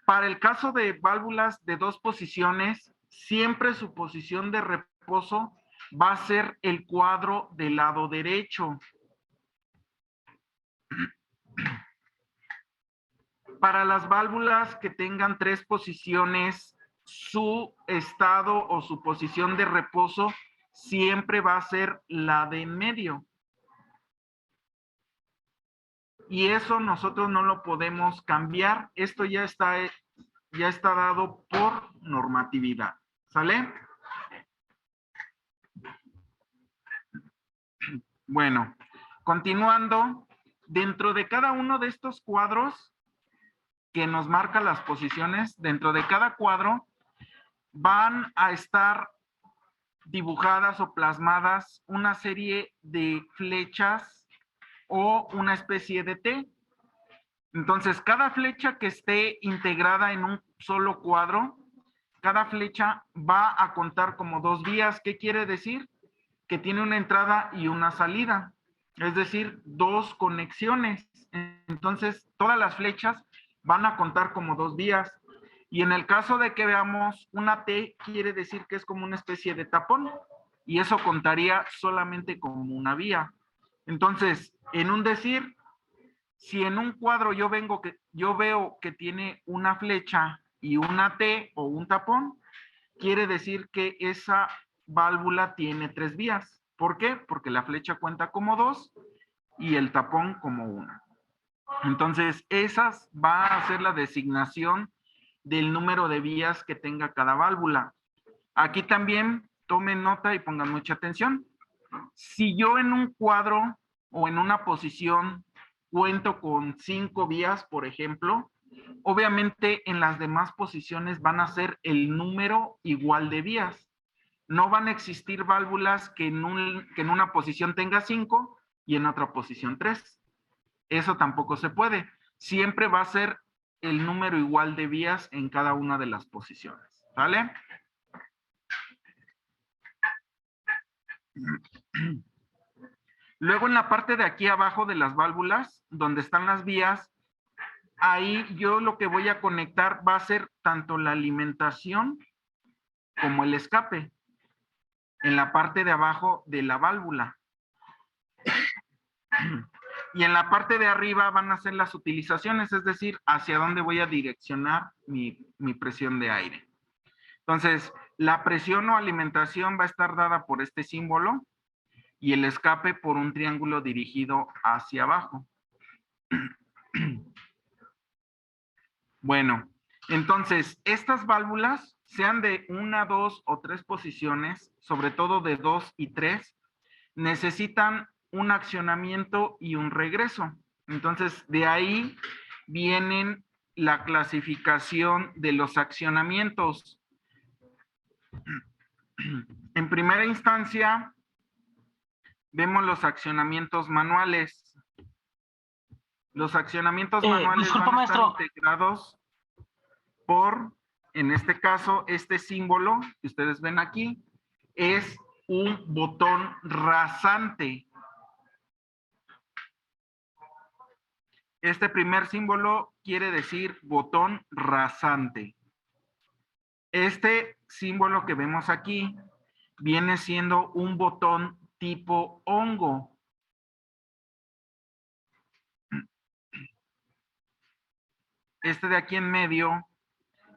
Para el caso de válvulas de dos posiciones, siempre su posición de reposo va a ser el cuadro del lado derecho. Para las válvulas que tengan tres posiciones, su estado o su posición de reposo siempre va a ser la de en medio. Y eso nosotros no lo podemos cambiar. Esto ya está dado por normatividad. ¿Sale? Bueno, continuando, dentro de cada uno de estos cuadros que nos marca las posiciones, dentro de cada cuadro van a estar dibujadas o plasmadas una serie de flechas o una especie de T. Entonces, cada flecha que esté integrada en un solo cuadro, cada flecha va a contar como dos vías. ¿Qué quiere decir? Que tiene una entrada y una salida, es decir, dos conexiones. Entonces, todas las flechas van a contar como dos vías. Y en el caso de que veamos una T, quiere decir que es como una especie de tapón, y eso contaría solamente como una vía. Entonces, en un decir, si en un cuadro yo veo que tiene una flecha y una T o un tapón, quiere decir que esa válvula tiene tres vías. ¿Por qué? Porque la flecha cuenta como dos y el tapón como una. Entonces, esas va a ser la designación del número de vías que tenga cada válvula. Aquí también tomen nota y pongan mucha atención. Si yo en un cuadro o en una posición cuento con 5 vías, por ejemplo, obviamente en las demás posiciones van a ser el número igual de vías. No van a existir válvulas que en una posición tenga 5 y en otra posición 3. Eso tampoco se puede. Siempre va a ser el número igual de vías en cada una de las posiciones. ¿Vale? Luego en la parte de aquí abajo de las válvulas, donde están las vías, ahí yo lo que voy a conectar va a ser tanto la alimentación como el escape en la parte de abajo de la válvula. Y en la parte de arriba van a ser las utilizaciones, es decir, hacia dónde voy a direccionar mi presión de aire. Entonces, la presión o alimentación va a estar dada por este símbolo y el escape por un triángulo dirigido hacia abajo. Bueno, entonces, estas válvulas, sean de 1, 2 o 3 posiciones, sobre todo de 2 y 3, necesitan un accionamiento y un regreso. Entonces, de ahí vienen la clasificación de los accionamientos. En primera instancia, vemos los accionamientos manuales. Los accionamientos manuales disculpa, van a estar maestro. integrados por, en este caso, este símbolo que ustedes ven aquí, es un botón rasante. Este primer símbolo quiere decir botón rasante. Este símbolo que vemos aquí viene siendo un botón tipo hongo. Este de aquí en medio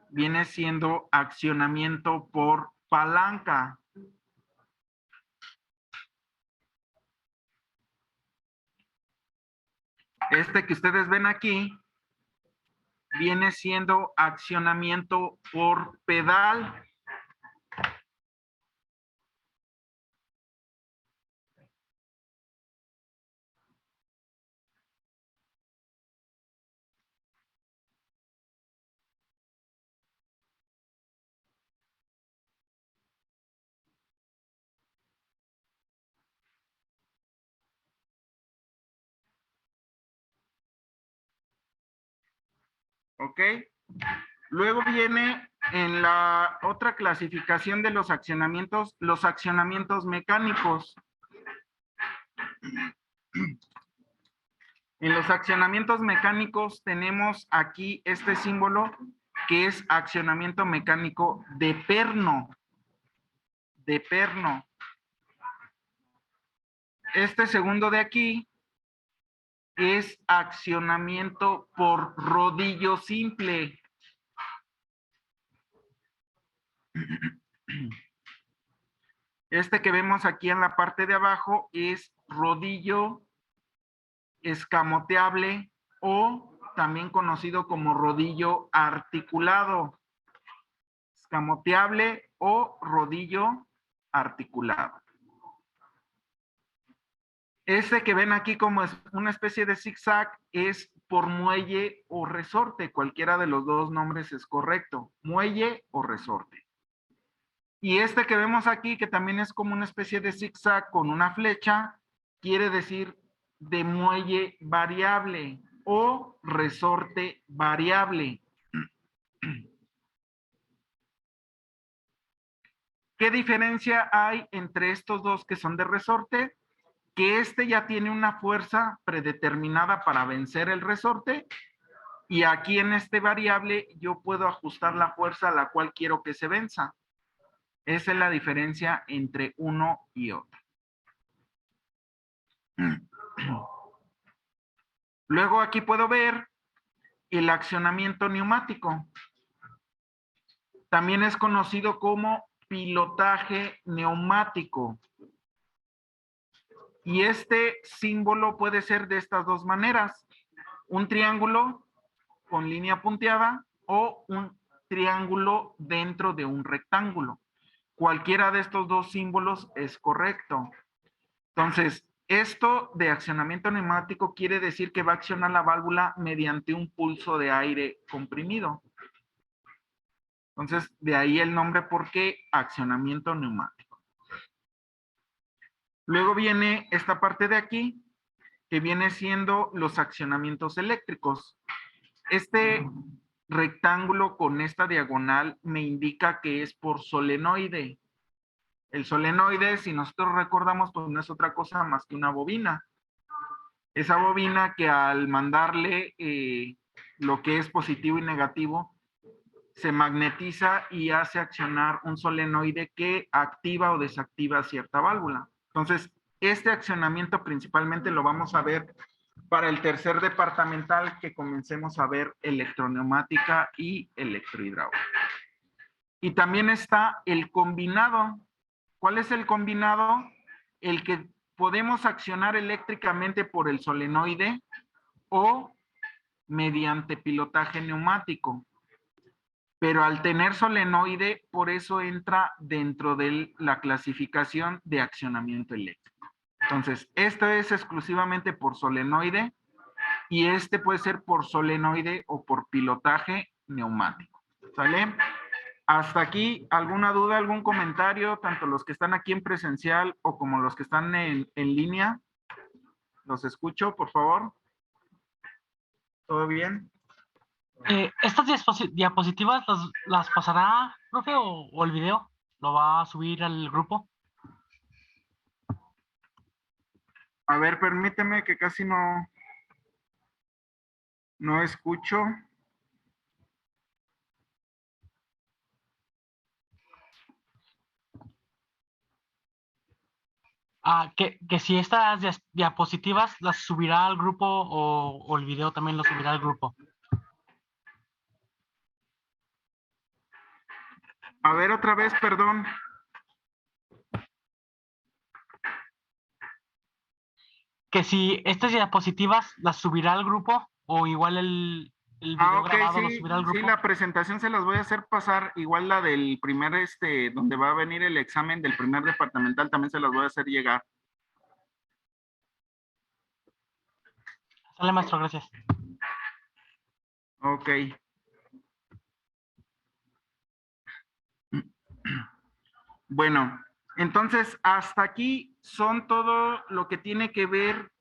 viene siendo accionamiento por palanca. Este que ustedes ven aquí viene siendo accionamiento por pedal. ¿Ok? Luego viene en la otra clasificación de los accionamientos mecánicos. En los accionamientos mecánicos tenemos aquí este símbolo que es accionamiento mecánico de perno. De perno. Este segundo de aquí es accionamiento por rodillo simple. Este que vemos aquí en la parte de abajo es rodillo escamoteable o también conocido como rodillo articulado. Escamoteable o rodillo articulado. Este que ven aquí como es una especie de zigzag es por muelle o resorte. Cualquiera de los dos nombres es correcto. Muelle o resorte. Y este que vemos aquí, que también es como una especie de zigzag con una flecha, quiere decir de muelle variable o resorte variable. ¿Qué diferencia hay entre estos dos que son de resorte? Que este ya tiene una fuerza predeterminada para vencer el resorte y aquí en este variable yo puedo ajustar la fuerza a la cual quiero que se venza. Esa es la diferencia entre uno y otro. Luego aquí puedo ver el accionamiento neumático. También es conocido como pilotaje neumático. Y este símbolo puede ser de estas dos maneras. Un triángulo con línea punteada o un triángulo dentro de un rectángulo. Cualquiera de estos dos símbolos es correcto. Entonces, esto de accionamiento neumático quiere decir que va a accionar la válvula mediante un pulso de aire comprimido. Entonces, de ahí el nombre, ¿por qué? Accionamiento neumático. Luego viene esta parte de aquí, que viene siendo los accionamientos eléctricos. Este rectángulo con esta diagonal me indica que es por solenoide. El solenoide, si nosotros recordamos, pues no es otra cosa más que una bobina. Esa bobina que al mandarle lo que es positivo y negativo, se magnetiza y hace accionar un solenoide que activa o desactiva cierta válvula. Entonces, este accionamiento principalmente lo vamos a ver para el tercer departamental que comencemos a ver electroneumática y electrohidráulica. Y también está el combinado. ¿Cuál es el combinado? El que podemos accionar eléctricamente por el solenoide o mediante pilotaje neumático. Pero al tener solenoide, por eso entra dentro de la clasificación de accionamiento eléctrico. Entonces, esto es exclusivamente por solenoide y este puede ser por solenoide o por pilotaje neumático. ¿Sale? Hasta aquí, ¿alguna duda, algún comentario? Tanto los que están aquí en presencial o como los que están en línea. Los escucho, por favor. ¿Todo bien? ¿Estas diapositivas las pasará, profe, o el video? ¿Lo va a subir al grupo? A ver, permíteme que casi no escucho. Que si estas diapositivas las subirá al grupo o el video también lo subirá al grupo. A ver, otra vez, perdón. Que si estas diapositivas las subirá al grupo o igual el video grabado lo subirá al grupo. Sí, la presentación se las voy a hacer pasar, igual la del primer, donde va a venir el examen del primer departamental, también se las voy a hacer llegar. Sale, maestro, gracias. Ok. Bueno, entonces hasta aquí son todo lo que tiene que ver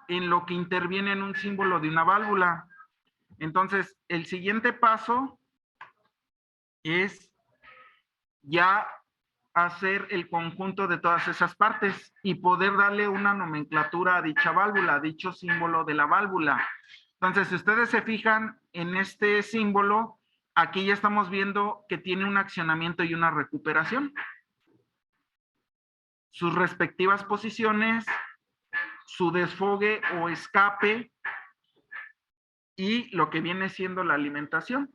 en lo que interviene en un símbolo de una válvula. Entonces, el siguiente paso es ya hacer el conjunto de todas esas partes y poder darle una nomenclatura a dicha válvula, a dicho símbolo de la válvula. Entonces, si ustedes se fijan en este símbolo, aquí ya estamos viendo que tiene un accionamiento y una recuperación. Sus respectivas posiciones, su desfogue o escape y lo que viene siendo la alimentación.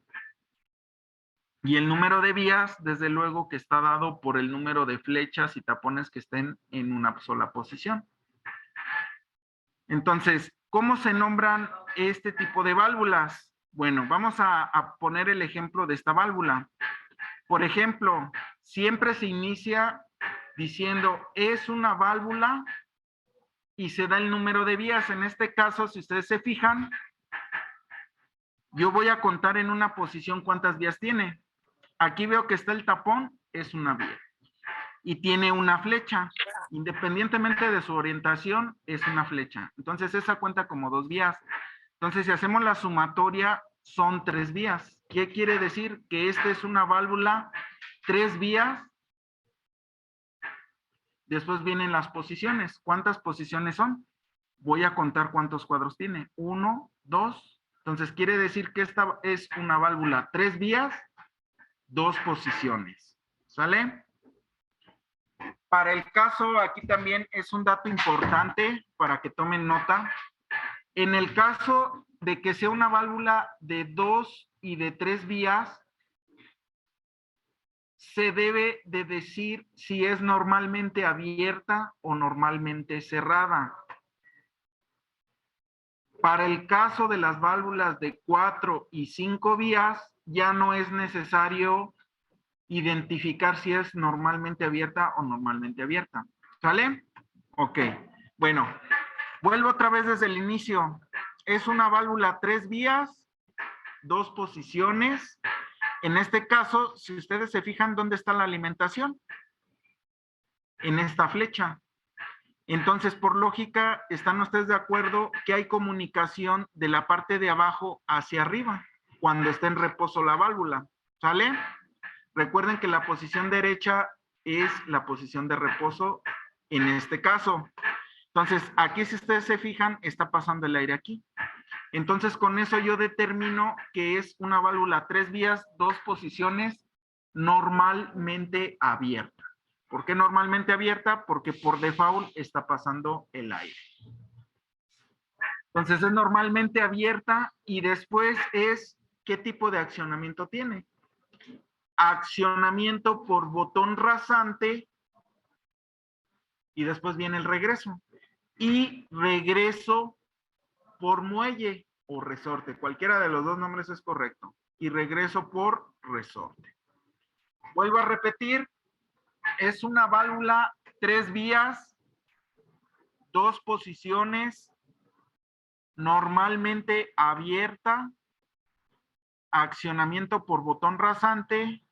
Y el número de vías, desde luego que está dado por el número de flechas y tapones que estén en una sola posición. Entonces, ¿cómo se nombran este tipo de válvulas? Bueno, vamos a poner el ejemplo de esta válvula. Por ejemplo, siempre se inicia diciendo, es una válvula y se da el número de vías. En este caso, si ustedes se fijan, yo voy a contar en una posición cuántas vías tiene. Aquí veo que está el tapón, es una vía. Y tiene una flecha. Independientemente de su orientación, es una flecha. Entonces, esa cuenta como 2 vías. Entonces, si hacemos la sumatoria, son 3 vías. ¿Qué quiere decir? Que esta es una válvula 3 vías. Después vienen las posiciones. ¿Cuántas posiciones son? Voy a contar cuántos cuadros tiene. 1, 2. Entonces, quiere decir que esta es una válvula 3 vías, 2 posiciones. ¿Sale? Para el caso, aquí también es un dato importante para que tomen nota. En el caso de que sea una válvula de 2 y de 3 vías, se debe de decir si es normalmente abierta o normalmente cerrada. Para el caso de las válvulas de 4 y 5 vías, ya no es necesario identificar si es normalmente abierta o normalmente abierta. ¿Sale? Ok. Bueno, vuelvo otra vez desde el inicio. Es una válvula 3 vías, 2 posiciones. En este caso, si ustedes se fijan, ¿dónde está la alimentación? En esta flecha. Entonces, por lógica, ¿están ustedes de acuerdo que hay comunicación de la parte de abajo hacia arriba cuando está en reposo la válvula? ¿Sale? Recuerden que la posición derecha es la posición de reposo en este caso. Entonces, aquí si ustedes se fijan, está pasando el aire aquí. Entonces, con eso yo determino que es una válvula 3 vías, 2 posiciones, normalmente abierta. ¿Por qué normalmente abierta? Porque por default está pasando el aire. Entonces, es normalmente abierta y después es ¿qué tipo de accionamiento tiene? Accionamiento por botón rasante y después viene el regreso. Y regreso por muelle o resorte. Cualquiera de los dos nombres es correcto. Y regreso por resorte. Vuelvo a repetir. Es una válvula 3 vías, 2 posiciones, normalmente abierta, accionamiento por botón rasante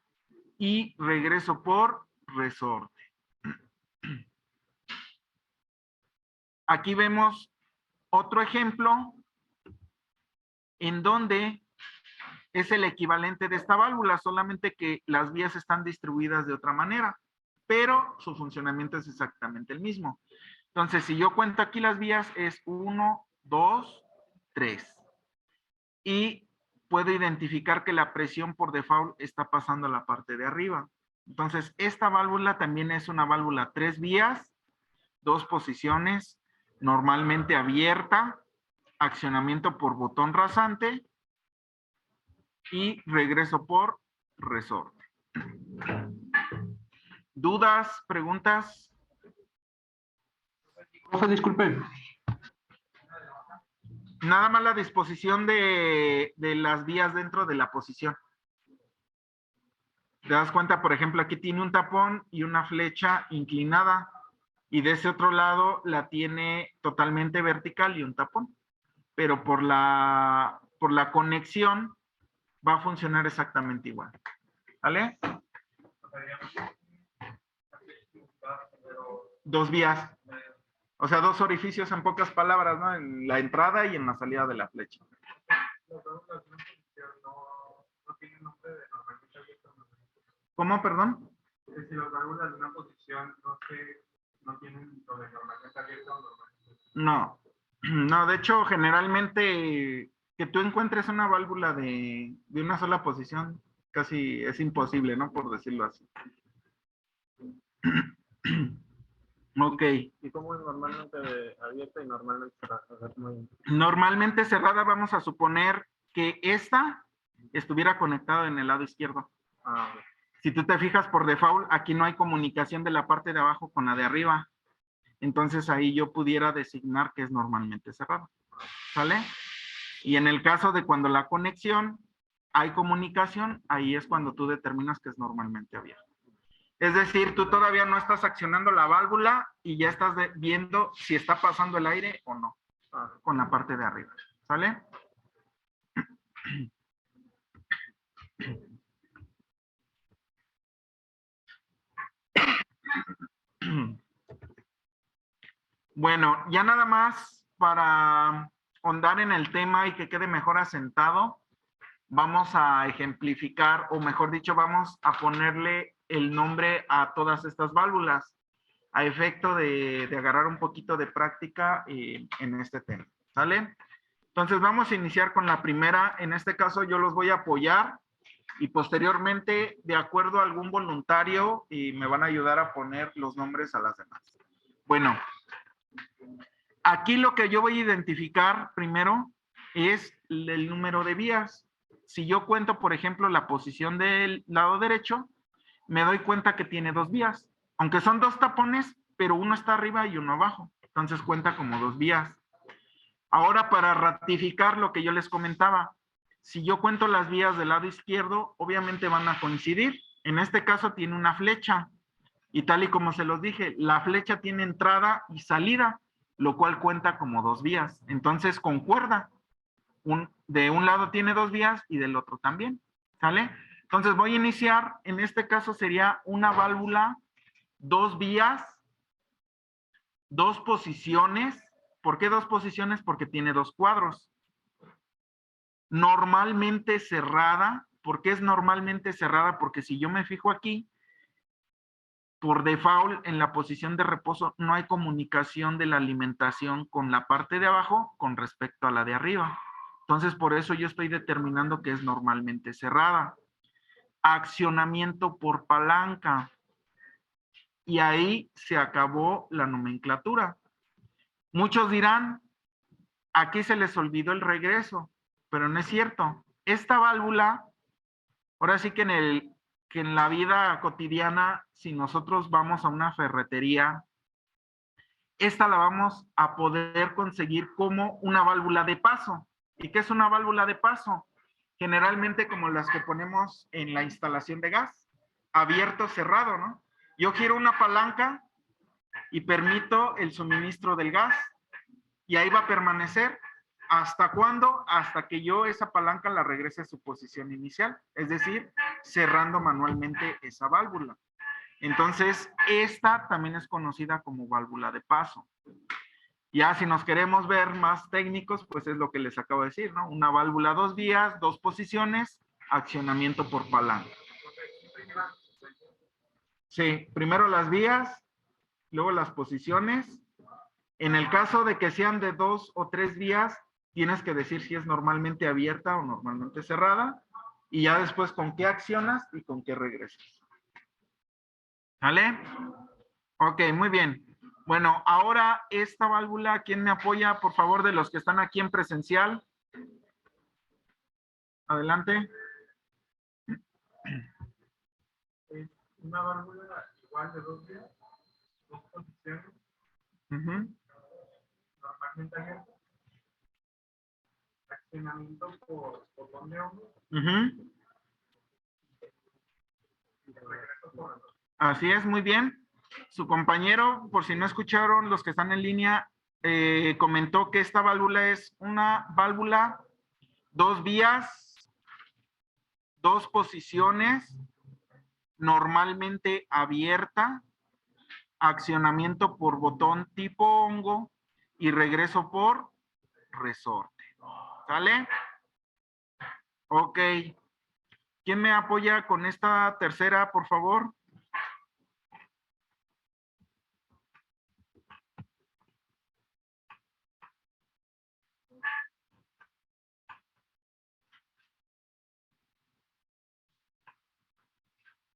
y regreso por resorte. Aquí vemos otro ejemplo en donde es el equivalente de esta válvula, solamente que las vías están distribuidas de otra manera, pero su funcionamiento es exactamente el mismo. Entonces, si yo cuento aquí las vías, es 1, 2, 3. Y puedo identificar que la presión por default está pasando a la parte de arriba. Entonces, esta válvula también es una válvula 3 vías, 2 posiciones, normalmente abierta, accionamiento por botón rasante y regreso por resorte. ¿Dudas? ¿Preguntas? Profe, disculpe. Nada más la disposición de las vías dentro de la posición. Te das cuenta, por ejemplo, aquí tiene un tapón y una flecha inclinada. Y de ese otro lado la tiene totalmente vertical y un tapón. Pero por la conexión va a funcionar exactamente igual. ¿Vale? 2 vías. O sea, 2 orificios en pocas palabras, ¿no? En la entrada y en la salida de la flecha. ¿Cómo, perdón? Si las válvulas de una posición no tienen lo de normalmente abierta o normalmente. No, de hecho, generalmente, ¿qué que tú encuentres una válvula de una sola posición casi es imposible, ¿no? Por decirlo así. Ok. ¿Y cómo es normalmente abierta y normalmente cerrada? O sea, Normalmente cerrada vamos a suponer que esta estuviera conectada en el lado izquierdo. Ah, Si tú te fijas por default, aquí no hay comunicación de la parte de abajo con la de arriba. Entonces ahí yo pudiera designar que es normalmente cerrada. ¿Sale? Y en el caso de cuando la conexión hay comunicación, ahí es cuando tú determinas que es normalmente abierta. Es decir, tú todavía no estás accionando la válvula y ya estás viendo si está pasando el aire o no, con la parte de arriba. ¿Sale? Bueno, ya nada más para ahondar en el tema y que quede mejor asentado, vamos a ejemplificar, o mejor dicho, vamos a ponerle el nombre a todas estas válvulas, a efecto de agarrar un poquito de práctica en este tema. ¿Sale? Entonces vamos a iniciar con la primera. En este caso yo los voy a apoyar y posteriormente, de acuerdo a algún voluntario, me van a ayudar a poner los nombres a las demás. Bueno, aquí lo que yo voy a identificar primero es el número de vías. Si yo cuento, por ejemplo, la posición del lado derecho, me doy cuenta que tiene 2 vías. Aunque son 2 tapones, pero uno está arriba y uno abajo. Entonces cuenta como 2 vías. Ahora, para ratificar lo que yo les comentaba, si yo cuento las vías del lado izquierdo, obviamente van a coincidir. En este caso tiene una flecha. Y tal y como se los dije, la flecha tiene entrada y salida, lo cual cuenta como 2 vías. Entonces concuerda. De un lado tiene 2 vías y del otro también. ¿Sale? Entonces voy a iniciar. En este caso sería una válvula, 2 vías, 2 posiciones. ¿Por qué 2 posiciones? Porque tiene 2 cuadros. Normalmente cerrada. ¿Por qué es normalmente cerrada? Porque si yo me fijo aquí, por default, en la posición de reposo, no hay comunicación de la alimentación con la parte de abajo con respecto a la de arriba. Entonces, por eso yo estoy determinando que es normalmente cerrada. Accionamiento por palanca. Y ahí se acabó la nomenclatura. Muchos dirán, aquí se les olvidó el regreso, pero no es cierto. Esta válvula, ahora sí que en la vida cotidiana, si nosotros vamos a una ferretería, esta la vamos a poder conseguir como una válvula de paso. ¿Y qué es una válvula de paso? Generalmente como las que ponemos en la instalación de gas, abierto, cerrado, ¿no? Yo giro una palanca y permito el suministro del gas y ahí va a permanecer. ¿Hasta cuándo? Hasta que yo esa palanca la regrese a su posición inicial, es decir, cerrando manualmente esa válvula. Entonces, esta también es conocida como válvula de paso. Ya si nos queremos ver más técnicos, pues es lo que les acabo de decir, ¿no? Una válvula 2 vías, 2 posiciones, accionamiento por palanca. Sí, primero las vías, luego las posiciones. En el caso de que sean de 2 o 3 vías, tienes que decir si es normalmente abierta o normalmente cerrada. Y ya después con qué accionas y con qué regresas. ¿Vale? Ok, muy bien. Bueno, ahora esta válvula, ¿quién me apoya? Por favor, de los que están aquí en presencial. Adelante. es una válvula igual de 2 vías, 2 posiciones, normalmente abierta. Accionamiento por botón de hongo. Y de regreso por el... Así es, muy bien. Su compañero, por si no escucharon, los que están en línea, comentó que esta válvula es una válvula 2 vías, 2 posiciones, normalmente abierta, accionamiento por botón tipo hongo y regreso por resorte. ¿Sale? Ok. ¿Quién me apoya con esta tercera, por favor?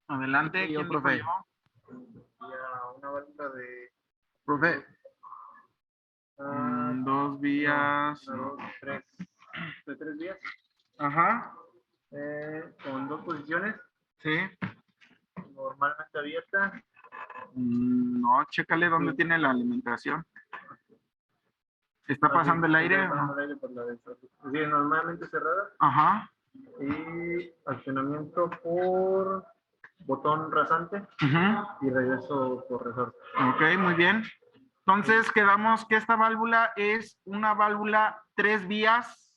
Adelante, Sí, yo, ¿quién dijo profe. yo? Y a una válvula de Profe, Dos vías. una, dos, tres, de 3 vías, Ajá, con 2 posiciones, sí. normalmente abierta. No, chécale dónde Sí. tiene la alimentación. ¿Está pasando el aire? Está pasando el aire por la de sí, normalmente cerrada. Ajá. Y accionamiento por botón rasante Ujú. y regreso por resorte. Ok, muy bien. Entonces quedamos que esta válvula es una válvula 3 vías.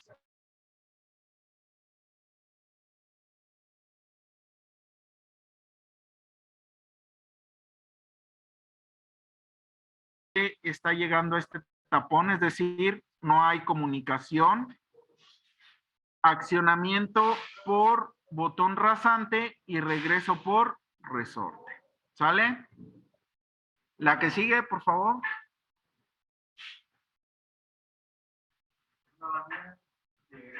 Que está llegando a este tapón, es decir, no hay comunicación. Accionamiento por botón rasante y regreso por resorte. ¿Sale? La que sigue, por favor. Una válvula de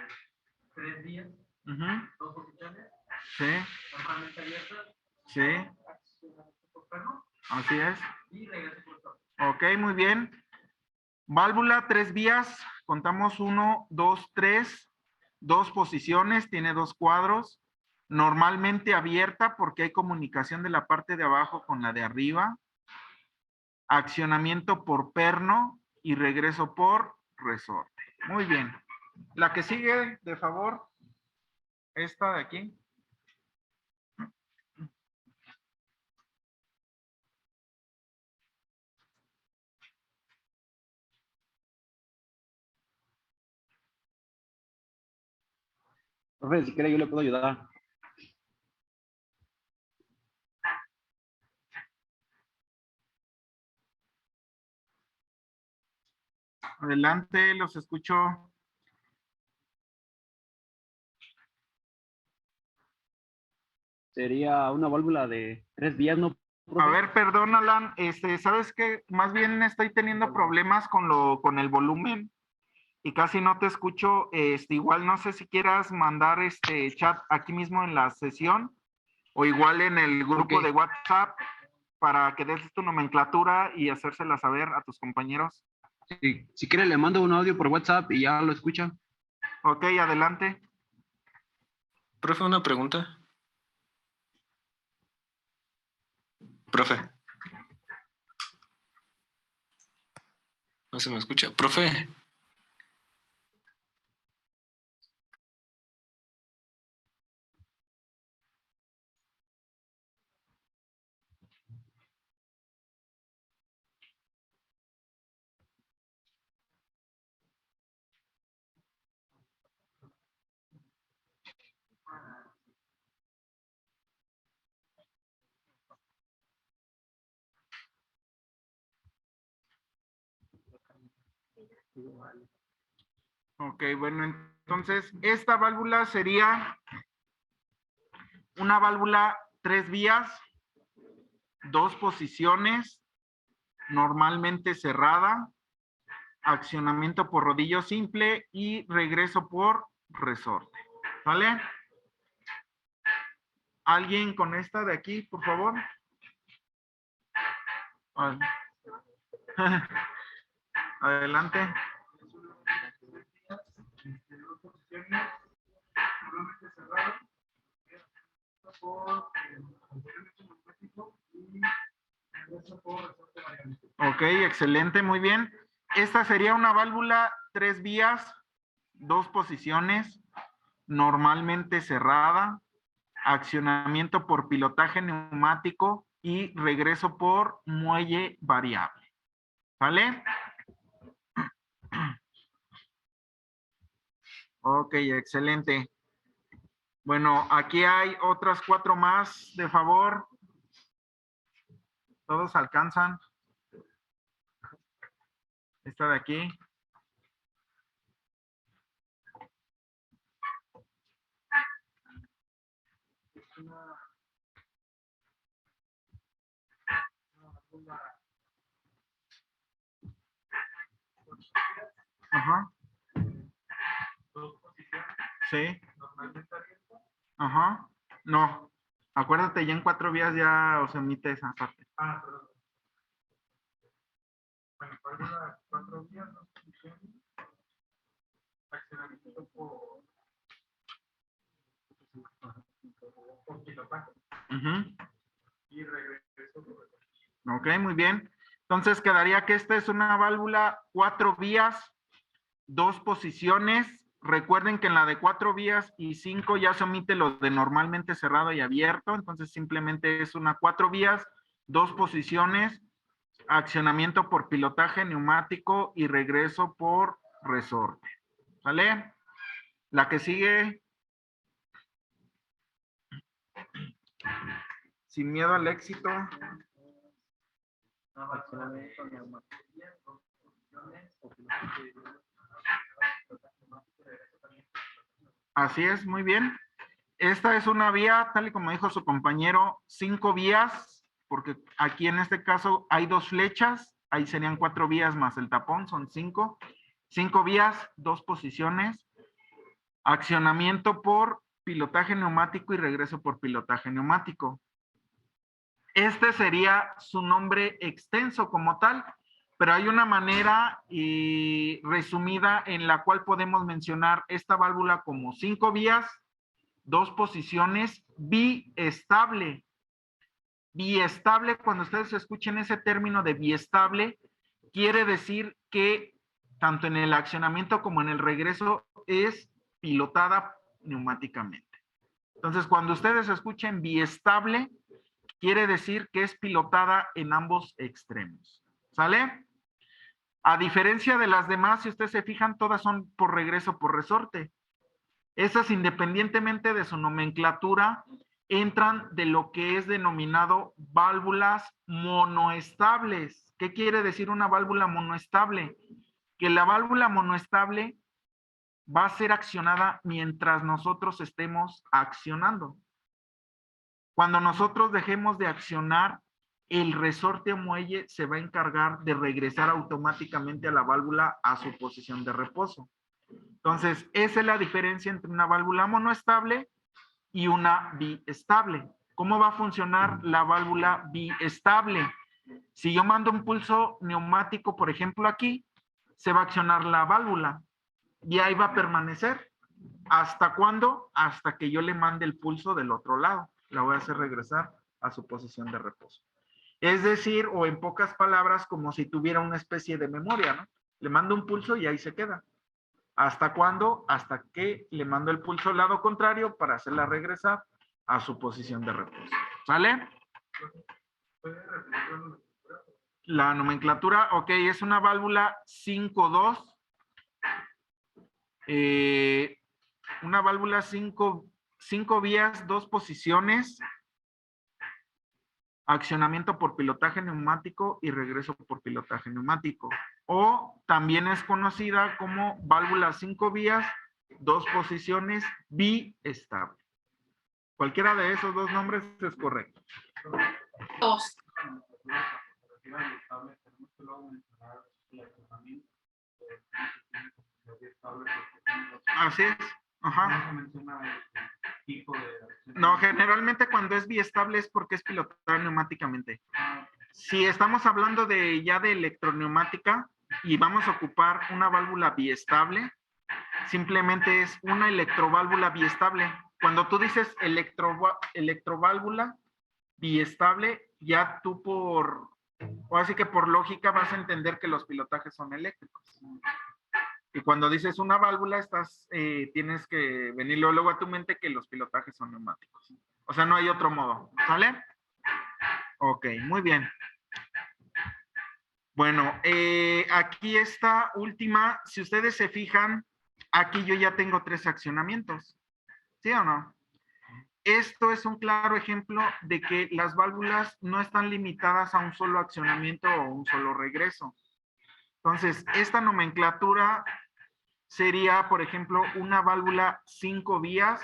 3 vías, Ujú. 2 posiciones, Sí, normalmente abiertas, sí, accionamiento por perno así es. y regreso por resorte. Ok, muy bien. Válvula 3 vías, contamos 1, 2, 3, 2 posiciones, tiene 2 cuadros, normalmente abierta porque hay comunicación de la parte de abajo con la de arriba, accionamiento por perno y regreso por resorte. Muy bien. La que sigue, de favor, esta de aquí. profe, si quiere yo le puedo ayudar. Adelante, los escucho. Sería una válvula de 3 vías, ¿no, A profe? ver, perdón, Alan, ¿sabes qué? Más bien estoy teniendo problemas con el volumen y casi no te escucho. Igual no sé si quieras mandar este chat aquí mismo en la sesión o igual en el grupo Ok. de WhatsApp para que des tu nomenclatura y hacérsela saber a tus compañeros. Si quiere le mando un audio por WhatsApp y ya lo escucha. Ok, adelante. Profe, una pregunta. Profe. No se me escucha. Profe. Ok, bueno, entonces esta válvula sería una válvula 3 vías, 2 posiciones, normalmente cerrada, accionamiento por rodillo simple y regreso por resorte. ¿Vale? ¿Alguien con esta de aquí, por favor? Adelante. Ok, excelente, muy bien. Esta sería una válvula 3 vías, 2 posiciones, normalmente cerrada, accionamiento por pilotaje neumático y regreso por muelle variable. ¿Vale? Ok, excelente. Bueno, aquí hay otras 4 más, de favor. Todos alcanzan. Esta de aquí. Ajá. Sí. Ajá. No. Acuérdate, ya en 4 vías ya os omite esa parte. Ah, perdón. Bueno, válvula 4 vías, dos posiciones. Accionamiento por pilotaje Ujú. y regreso. Ok, muy bien. Entonces quedaría que esta es una válvula 4 vías, 2 posiciones. Recuerden que en la de 4 vías y 5 ya se omite lo de normalmente cerrado y abierto. Entonces simplemente es una 4 vías, 2 posiciones, accionamiento por pilotaje neumático y regreso por resorte. ¿Sale? La que sigue. Sin miedo al éxito. Así es, muy bien. Esta es una vía, tal y como dijo su compañero, 5 vías, porque aquí en este caso hay 2 flechas, ahí serían 4 vías más el tapón, son 5. 5 vías, 2 posiciones, accionamiento por pilotaje neumático y regreso por pilotaje neumático. Este sería su nombre extenso como tal, pero hay una manera resumida en la cual podemos mencionar esta válvula como 5 vías, 2 posiciones, biestable. Biestable, cuando ustedes escuchen ese término de biestable, quiere decir que tanto en el accionamiento como en el regreso es pilotada neumáticamente. Entonces, cuando ustedes escuchen biestable, quiere decir que es pilotada en ambos extremos. ¿Sale? A diferencia de las demás, si ustedes se fijan, todas son por regreso por resorte. Esas, independientemente de su nomenclatura, entran de lo que es denominado válvulas monoestables. ¿Qué quiere decir una válvula monoestable? Que la válvula monoestable va a ser accionada mientras nosotros estemos accionando. Cuando nosotros dejemos de accionar, el resorte o muelle se va a encargar de regresar automáticamente a la válvula a su posición de reposo. Entonces, esa es la diferencia entre una válvula monoestable y una biestable. ¿Cómo va a funcionar la válvula biestable? Si yo mando un pulso neumático, por ejemplo, aquí, se va a accionar la válvula y ahí va a permanecer. ¿Hasta cuándo? Hasta que yo le mande el pulso del otro lado. La voy a hacer regresar a su posición de reposo. Es decir, o en pocas palabras, como si tuviera una especie de memoria, ¿no? Le mando un pulso y ahí se queda. ¿Hasta cuándo? Hasta que le mando el pulso al lado contrario para hacerla regresar a su posición de reposo. ¿Sale? La nomenclatura, ok, es una válvula 5-2. Una válvula 5 vías, 2 posiciones. Accionamiento por pilotaje neumático y regreso por pilotaje neumático. O también es conocida como válvula 5 vías, 2 posiciones, biestable. Cualquiera de esos 2 nombres es correcto. Así es. Ajá. No, generalmente cuando es biestable es porque es pilotada neumáticamente. Si estamos hablando de ya de electroneumática y vamos a ocupar una válvula biestable, simplemente es una electroválvula biestable. Cuando tú dices electroválvula biestable, ya tú o así que por lógica vas a entender que los pilotajes son eléctricos. Y cuando dices una válvula, tienes que venir luego a tu mente que los pilotajes son neumáticos. O sea, no hay otro modo, ¿vale? Ok, muy bien. Bueno, aquí esta última, si ustedes se fijan, aquí yo ya tengo 3 accionamientos. ¿Sí o no? Esto es un claro ejemplo de que las válvulas no están limitadas a un solo accionamiento o un solo regreso. Entonces, esta nomenclatura sería, por ejemplo, una válvula 5 vías,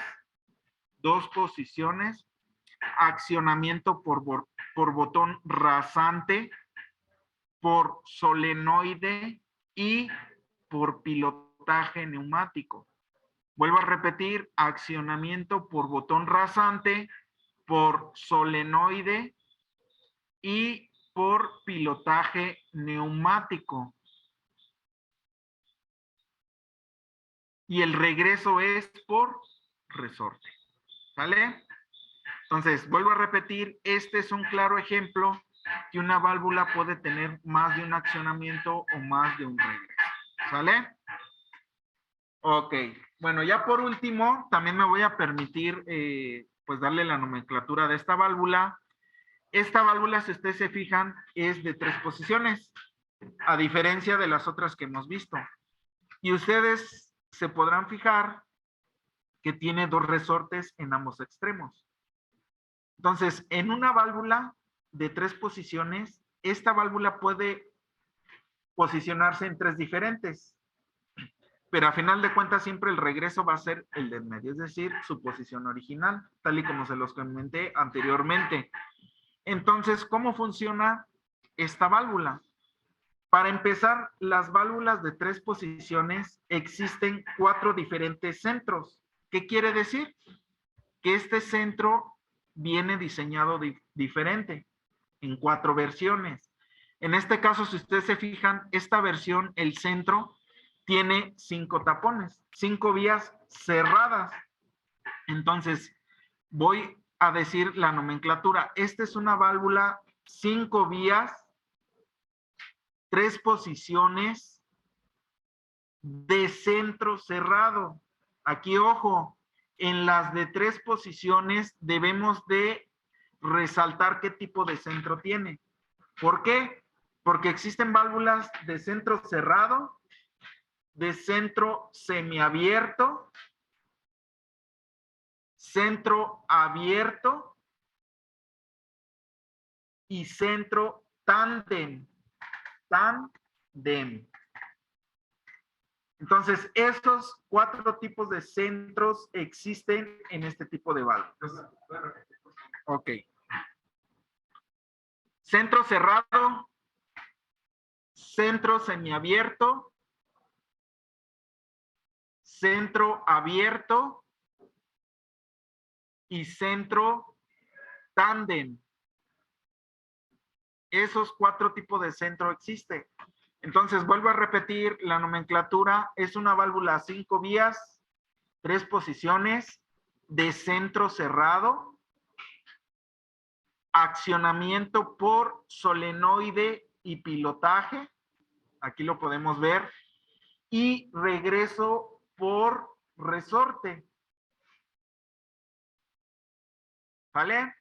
2 posiciones, accionamiento por botón rasante, por solenoide y por pilotaje neumático. Vuelvo a repetir, accionamiento por botón rasante, por solenoide y por pilotaje neumático. Y el regreso es por resorte. ¿Sale? Entonces, vuelvo a repetir, este es un claro ejemplo que una válvula puede tener más de un accionamiento o más de un regreso. ¿Sale? Ok. Bueno, ya por último, también me voy a permitir pues darle la nomenclatura de esta válvula. Esta válvula, si ustedes se fijan, es de 3 posiciones, a diferencia de las otras que hemos visto. Y ustedes se podrán fijar que tiene 2 resortes en ambos extremos. Entonces, en una válvula de 3 posiciones, esta válvula puede posicionarse en 3 diferentes. Pero a final de cuentas siempre el regreso va a ser el del medio, es decir, su posición original, tal y como se los comenté anteriormente. Entonces, ¿cómo funciona esta válvula? Para empezar, las válvulas de 3 posiciones existen 4 diferentes centros. ¿Qué quiere decir? Que este centro viene diseñado diferente, en 4 versiones. En este caso, si ustedes se fijan, esta versión, el centro, tiene 5 tapones, 5 vías cerradas. Entonces, voy a decir la nomenclatura. Esta es una válvula 5 vías, 3 posiciones de centro cerrado. Aquí, ojo, en las de 3 posiciones debemos de resaltar qué tipo de centro tiene. ¿Por qué? Porque existen válvulas de centro cerrado, de centro semiabierto, centro abierto y centro tándem. Tándem. Entonces, estos 4 tipos de centros existen en este tipo de válvulas. Ok. Centro cerrado, centro semiabierto, centro abierto y centro tándem. Esos 4 tipos de centro existen. Entonces, vuelvo a repetir, la nomenclatura es una válvula 5 vías, 3 posiciones, de centro cerrado, accionamiento por solenoide y pilotaje, aquí lo podemos ver, y regreso por resorte. ¿Vale?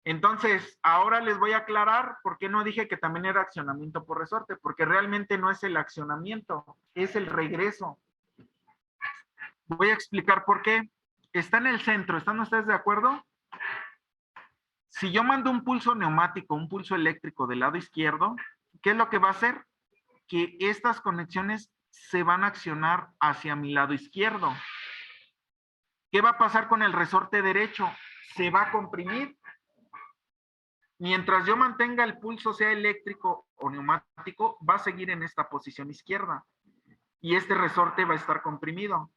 Entonces, ahora les voy a aclarar por qué no dije que también era accionamiento por resorte, porque realmente no es el accionamiento, es el regreso. Voy a explicar por qué. Está en el centro, ¿están ustedes de acuerdo? Si yo mando un pulso neumático, un pulso eléctrico del lado izquierdo, ¿qué es lo que va a hacer? Que estas conexiones se van a accionar hacia mi lado izquierdo. ¿Qué va a pasar con el resorte derecho? Se va a comprimir. Mientras yo mantenga el pulso, sea eléctrico o neumático, va a seguir en esta posición izquierda. Y este resorte va a estar comprimido.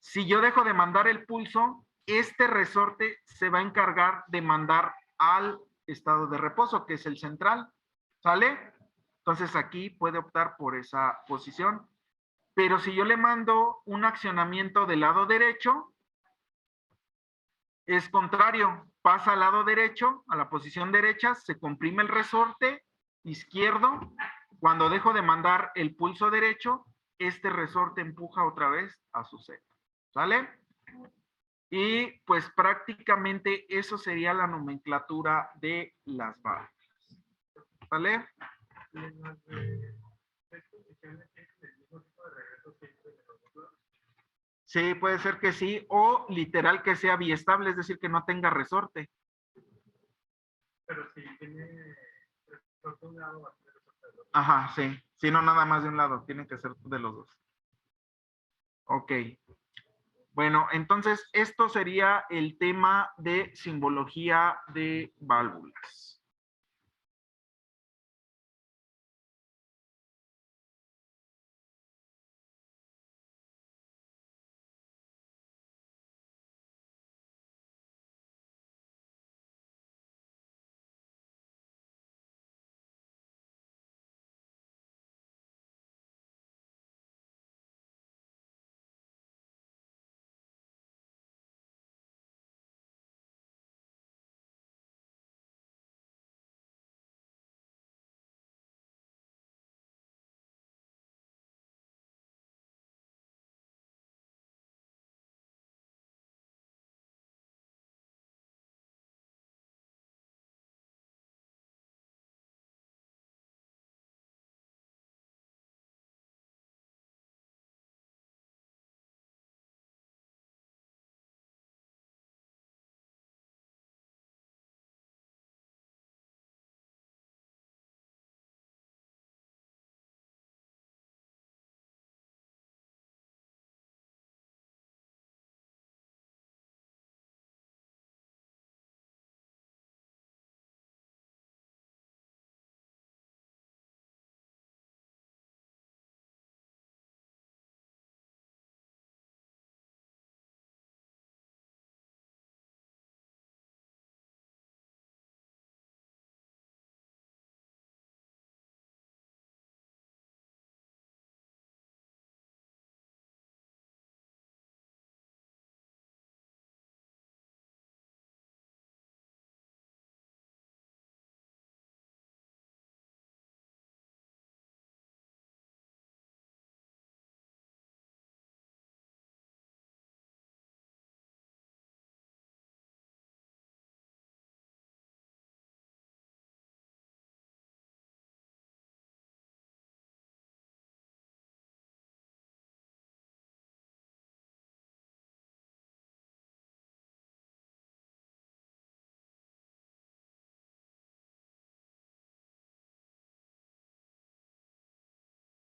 Si yo dejo de mandar el pulso, este resorte se va a encargar de mandar al estado de reposo, que es el central. ¿Sale? Entonces aquí puede optar por esa posición. Pero si yo le mando un accionamiento del lado derecho, es contrario. Pasa al lado derecho, a la posición derecha, se comprime el resorte izquierdo. Cuando dejo de mandar el pulso derecho, este resorte empuja otra vez a su centro. ¿Sale? Y pues prácticamente eso sería la nomenclatura de las válvulas. ¿Vale? Sí, puede ser que sí, o literal que sea biestable, es decir, que no tenga resorte. Pero si tiene resorte de un lado, va a tener resorte del otro. Ajá, sí. Si no, nada más de un lado, tiene que ser de los dos. Ok. Bueno, entonces esto sería el tema de simbología de válvulas.